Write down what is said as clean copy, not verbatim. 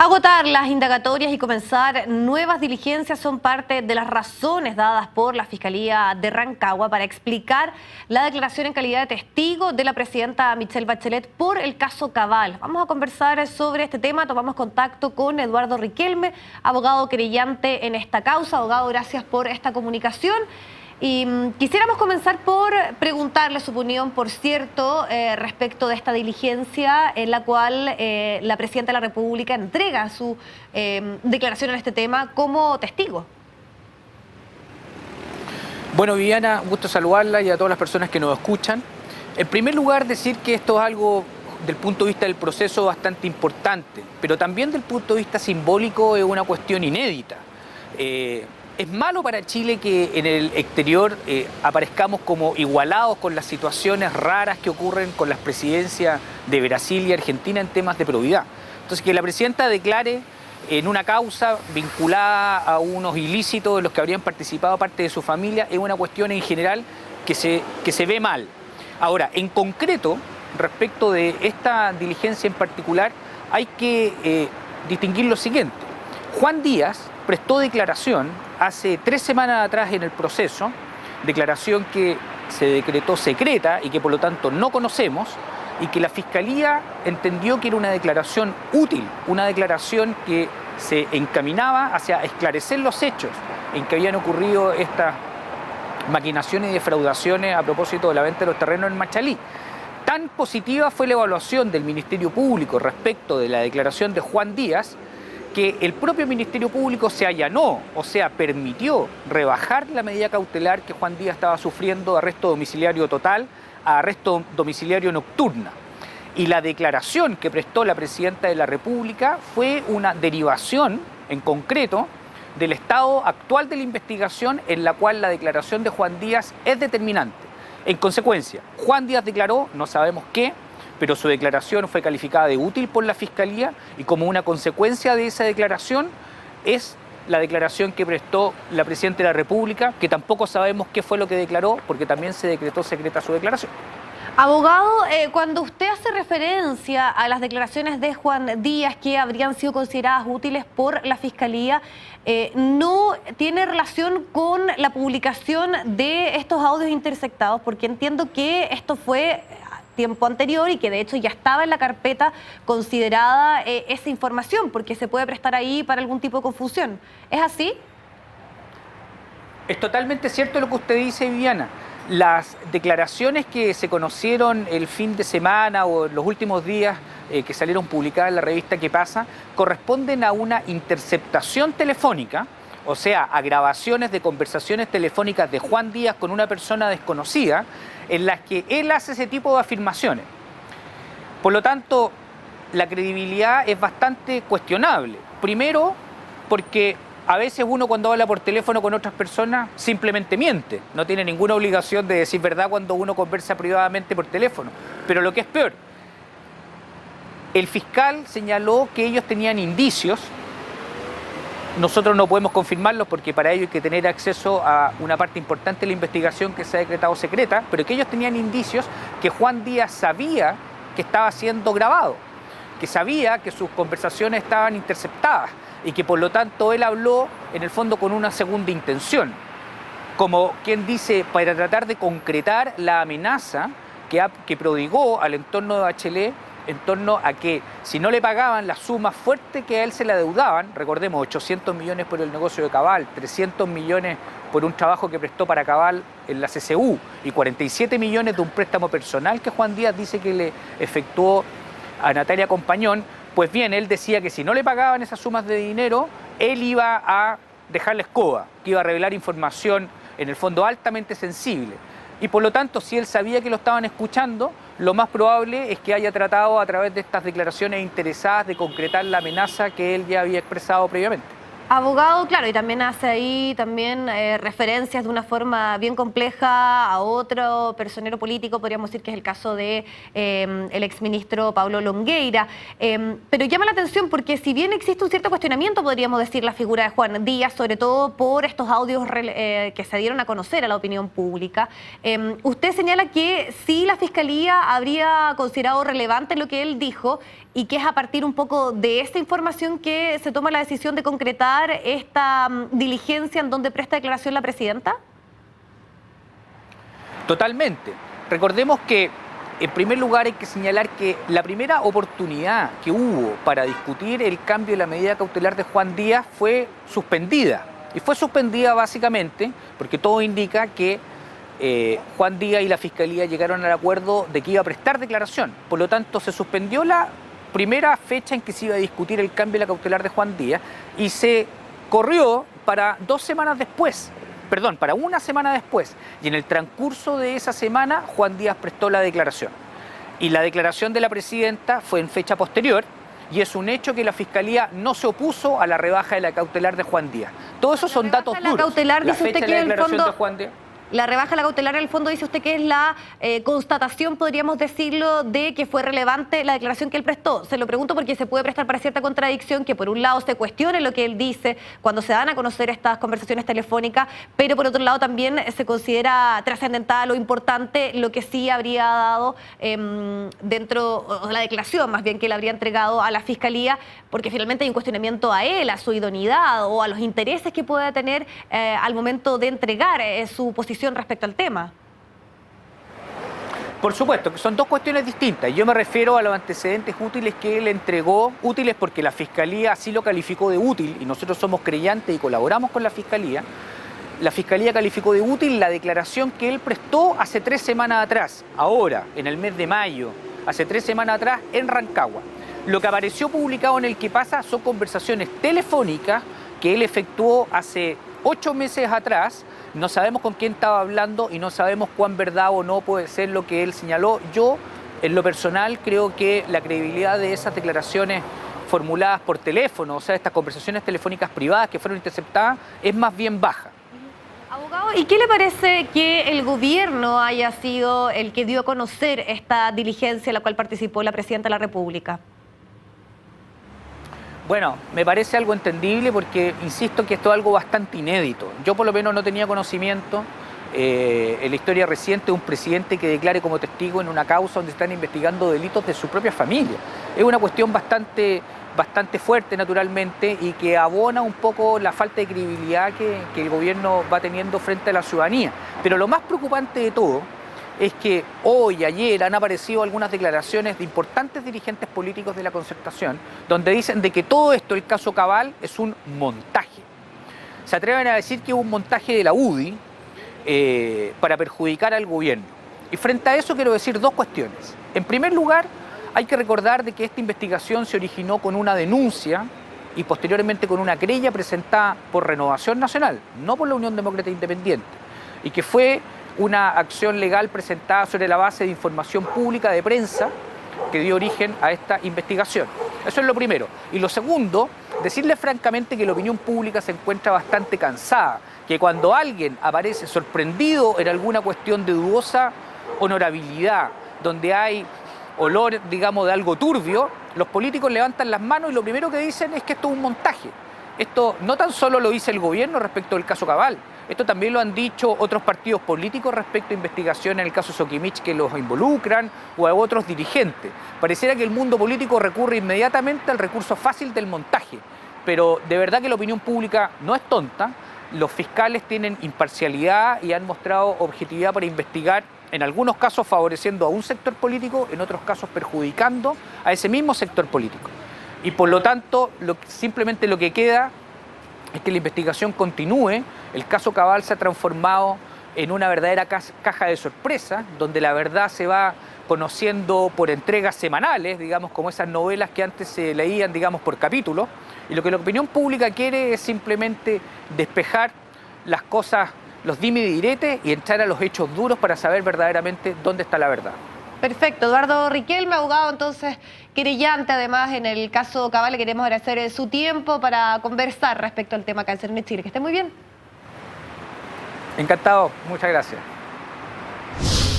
Agotar las indagatorias y comenzar nuevas diligencias son parte de las razones dadas por la Fiscalía de Rancagua para explicar la declaración en calidad de testigo de la presidenta Michelle Bachelet por el caso Cabal. Vamos a conversar sobre este tema, tomamos contacto con Eduardo Riquelme, abogado querellante en esta causa. Abogado, gracias por esta comunicación. Y quisiéramos comenzar por preguntarle su opinión, por cierto, respecto de esta diligencia en la cual la Presidenta de la República entrega su declaración en este tema como testigo. Bueno, Viviana, un gusto saludarla y a todas las personas que nos escuchan. En primer lugar, decir que esto es algo, del punto de vista del proceso, bastante importante, pero también del punto de vista simbólico es una cuestión inédita. Es malo para Chile que en el exterior aparezcamos como igualados con las situaciones raras que ocurren con las presidencias de Brasil y Argentina en temas de probidad. Entonces, que la presidenta declare en una causa vinculada a unos ilícitos de los que habrían participado parte de su familia es una cuestión en general que se ve mal. Ahora, en concreto, respecto de esta diligencia en particular, hay que distinguir lo siguiente. Juan Díaz prestó declaración hace 3 semanas atrás en el proceso, declaración que se decretó secreta y que por lo tanto no conocemos, y que la Fiscalía entendió que era una declaración útil, una declaración que se encaminaba hacia esclarecer los hechos en que habían ocurrido estas maquinaciones y defraudaciones a propósito de la venta de los terrenos en Machalí. Tan positiva fue la evaluación del Ministerio Público respecto de la declaración de Juan Díaz, que el propio Ministerio Público se allanó, o sea, permitió rebajar la medida cautelar que Juan Díaz estaba sufriendo de arresto domiciliario total a arresto domiciliario nocturna. Y la declaración que prestó la Presidenta de la República fue una derivación, en concreto, del estado actual de la investigación en la cual la declaración de Juan Díaz es determinante. En consecuencia, Juan Díaz declaró, no sabemos qué, pero su declaración fue calificada de útil por la Fiscalía y como una consecuencia de esa declaración es la declaración que prestó la Presidenta de la República, que tampoco sabemos qué fue lo que declaró porque también se decretó secreta su declaración. Abogado, cuando usted hace referencia a las declaraciones de Juan Díaz que habrían sido consideradas útiles por la Fiscalía, ¿no tiene relación con la publicación de estos audios interceptados? Porque entiendo que esto fue tiempo anterior y que de hecho ya estaba en la carpeta considerada esa información, porque se puede prestar ahí para algún tipo de confusión. ¿Es así? Es totalmente cierto lo que usted dice, Viviana. Las declaraciones que se conocieron el fin de semana o los últimos días que salieron publicadas en la revista ¿Qué pasa? Corresponden a una interceptación telefónica, o sea, a grabaciones de conversaciones telefónicas de Juan Díaz con una persona desconocida, en las que él hace ese tipo de afirmaciones. Por lo tanto, la credibilidad es bastante cuestionable. Primero, porque a veces uno cuando habla por teléfono con otras personas simplemente miente. No tiene ninguna obligación de decir verdad cuando uno conversa privadamente por teléfono. Pero lo que es peor, el fiscal señaló que ellos tenían indicios. Nosotros no podemos confirmarlos porque para ello hay que tener acceso a una parte importante de la investigación que se ha decretado secreta, pero que ellos tenían indicios que Juan Díaz sabía que estaba siendo grabado, que sabía que sus conversaciones estaban interceptadas y que por lo tanto él habló en el fondo con una segunda intención, como quien dice, para tratar de concretar la amenaza que prodigó al entorno de Bachelet en torno a que si no le pagaban la suma fuerte que a él se le adeudaban, recordemos 800 millones por el negocio de Cabal, 300 millones por un trabajo que prestó para Cabal en la CCU y 47 millones de un préstamo personal que Juan Díaz dice que le efectuó a Natalia Compañón, pues bien, él decía que si no le pagaban esas sumas de dinero, él iba a dejar la escoba, que iba a revelar información en el fondo altamente sensible. Y por lo tanto, si él sabía que lo estaban escuchando, lo más probable es que haya tratado a través de estas declaraciones interesadas de concretar la amenaza que él ya había expresado previamente. Abogado, claro, y también hace ahí también referencias de una forma bien compleja a otro personero político, podríamos decir que es el caso de el exministro Pablo Longueira. Pero llama la atención porque si bien existe un cierto cuestionamiento, podríamos decir, la figura de Juan Díaz, sobre todo por estos audios que se dieron a conocer a la opinión pública, usted señala que sí la Fiscalía habría considerado relevante lo que él dijo y que es a partir un poco de esta información que se toma la decisión de concretar esta diligencia en donde presta declaración la presidenta. Totalmente. Recordemos que, en primer lugar, hay que señalar que la primera oportunidad que hubo para discutir el cambio de la medida cautelar de Juan Díaz fue suspendida. Y fue suspendida básicamente porque todo indica que Juan Díaz y la Fiscalía llegaron al acuerdo de que iba a prestar declaración. Por lo tanto, se suspendió la primera fecha en que se iba a discutir el cambio de la cautelar de Juan Díaz y se corrió para 2 semanas después, perdón, para 1 semana después. Y en el transcurso de esa semana, Juan Díaz prestó la declaración. Y la declaración de la presidenta fue en fecha posterior y es un hecho que la Fiscalía no se opuso a la rebaja de la cautelar de Juan Díaz. Todos esos son datos duros. La cautelar, dice usted que en el fondo... de Juan Díaz. La rebaja de la cautelar, en el fondo, dice usted que es la constatación, podríamos decirlo, de que fue relevante la declaración que él prestó. Se lo pregunto porque se puede prestar para cierta contradicción, que por un lado se cuestione lo que él dice cuando se dan a conocer estas conversaciones telefónicas, pero por otro lado también se considera trascendental o importante lo que sí habría dado dentro, o la declaración más bien que le habría entregado a la Fiscalía, porque finalmente hay un cuestionamiento a él, a su idoneidad o a los intereses que pueda tener al momento de entregar su posición respecto al tema. Por supuesto, que son dos cuestiones distintas. Yo me refiero a los antecedentes útiles que él entregó, útiles porque la Fiscalía así lo calificó de útil y nosotros somos creyentes y colaboramos con la Fiscalía. La Fiscalía calificó de útil la declaración que él prestó hace 3 semanas atrás, ahora, en el mes de mayo, hace 3 semanas atrás, en Rancagua. Lo que apareció publicado en el Que Pasa son conversaciones telefónicas que él efectuó hace 8 meses atrás. No sabemos con quién estaba hablando y no sabemos cuán verdad o no puede ser lo que él señaló. Yo, en lo personal, creo que la credibilidad de esas declaraciones formuladas por teléfono, o sea, estas conversaciones telefónicas privadas que fueron interceptadas, es más bien baja. Abogado, ¿y qué le parece que el gobierno haya sido el que dio a conocer esta diligencia en la cual participó la presidenta de la República? Bueno, me parece algo entendible porque insisto que esto es algo bastante inédito. Yo por lo menos no tenía conocimiento en la historia reciente de un presidente que declare como testigo en una causa donde están investigando delitos de su propia familia. Es una cuestión bastante fuerte naturalmente y que abona un poco la falta de credibilidad que el gobierno va teniendo frente a la ciudadanía. Pero lo más preocupante de todo es que hoy y ayer han aparecido algunas declaraciones de importantes dirigentes políticos de la Concertación, donde dicen de que todo esto, el caso Cabal, es un montaje. Se atreven a decir que es un montaje de la UDI para perjudicar al gobierno. Y frente a eso quiero decir 2 cuestiones. En primer lugar, hay que recordar de que esta investigación se originó con una denuncia y posteriormente con una querella presentada por Renovación Nacional, no por la Unión Demócrata Independiente, y que fue una acción legal presentada sobre la base de información pública de prensa que dio origen a esta investigación. Eso es lo primero. Y lo segundo, decirle francamente que la opinión pública se encuentra bastante cansada, que cuando alguien aparece sorprendido en alguna cuestión de dudosa honorabilidad, donde hay olor, digamos, de algo turbio, los políticos levantan las manos y lo primero que dicen es que esto es un montaje. Esto no tan solo lo dice el gobierno respecto del caso Cabal, esto también lo han dicho otros partidos políticos respecto a investigación en el caso Soquimich que los involucran o a otros dirigentes. Pareciera que el mundo político recurre inmediatamente al recurso fácil del montaje, pero de verdad que la opinión pública no es tonta, los fiscales tienen imparcialidad y han mostrado objetividad para investigar, en algunos casos favoreciendo a un sector político, en otros casos perjudicando a ese mismo sector político. Y por lo tanto, simplemente lo que queda es que la investigación continúe. El caso Cabal se ha transformado en una verdadera caja de sorpresa, donde la verdad se va conociendo por entregas semanales, digamos, como esas novelas que antes se leían, digamos, por capítulo. Y lo que la opinión pública quiere es simplemente despejar las cosas, los dime y diretes y entrar a los hechos duros para saber verdaderamente dónde está la verdad. Perfecto. Eduardo Riquelme, abogado entonces querellante, además en el caso Cabal, le queremos agradecer su tiempo para conversar respecto al tema cáncer en Chile. Que esté muy bien. Encantado, muchas gracias.